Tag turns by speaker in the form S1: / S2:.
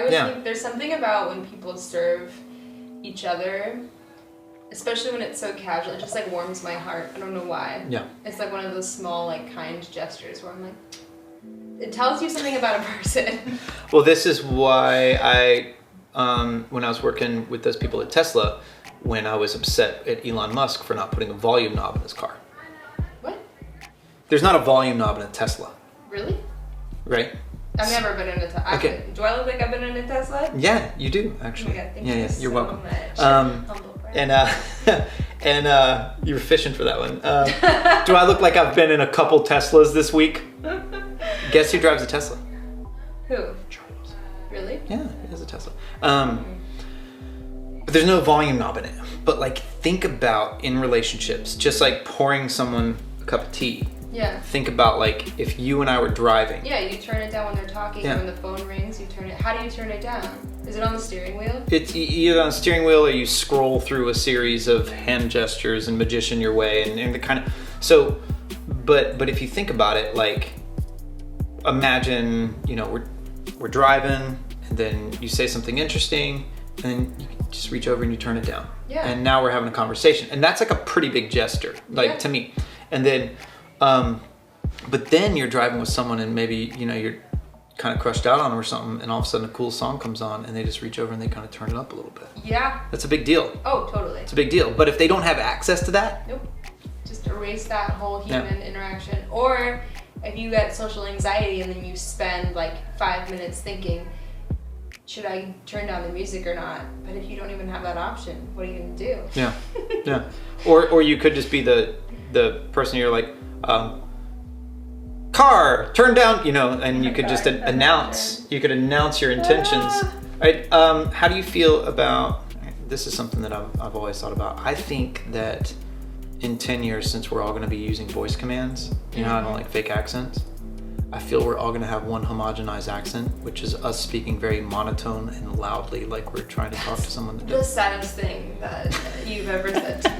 S1: I would think there's something about when people serve each other, especially when it's so casual, it just like warms my heart. I don't know why.
S2: Yeah.
S1: It's like one of those small like kind gestures where I'm like, it tells you something about a person.
S2: Well, this is why I, when I was working with those people at Tesla, when I was upset at Elon Musk for not putting a volume knob in his car.
S1: What?
S2: There's not a volume knob in a Tesla.
S1: Really?
S2: Right?
S1: I've never been in a Tesla.
S2: Okay.
S1: Do I look like I've been in a Tesla?
S2: Yeah, you do actually.
S1: Oh my God, thank you so
S2: You're welcome.
S1: much. Humble brag.
S2: And you were fishing for that one. Do I look like I've been in a couple Teslas this week? Guess who drives a Tesla?
S1: Who?
S2: Charles.
S1: Really?
S2: Yeah, it is a Tesla. But there's no volume knob in it. But like, think about in relationships, just like pouring someone a cup of tea.
S1: Yeah.
S2: Think about like if you and I were driving.
S1: Yeah, you turn it down when they're talking.
S2: Yeah.
S1: When the phone rings, you turn it. How do you turn it down? Is it on the steering wheel?
S2: It's either on the steering wheel or you scroll through a series of hand gestures and magician your way and the kind of so. But if you think about it, like imagine we're driving and then you say something interesting and then you just reach over and you turn it down.
S1: Yeah.
S2: And now we're having a conversation and that's like a pretty big gesture, like to me. And then, but then you're driving with someone and maybe you're kind of crushed out on them or something, and all of a sudden a cool song comes on and they just reach over and they kind of turn it up a little bit.
S1: Yeah.
S2: That's a big deal.
S1: Oh, totally.
S2: It's a big deal. But if they don't have access to that,
S1: nope. Just erase that whole human interaction. Or if you get social anxiety and then you spend like 5 minutes thinking, should I turn down the music or not? But if you don't even have that option, what are you gonna do?
S2: Yeah, yeah. Or you could just be the person you're like, car, turn down, and you could just announce. You could announce your intentions. Right? How do you feel about? This is something that I've always thought about. I think that in 10 years, since we're all going to be using voice commands, I don't like fake accents. I feel we're all going to have one homogenized accent, which is us speaking very monotone and loudly, like we're trying to talk to someone that
S1: The saddest thing that you've ever said to me.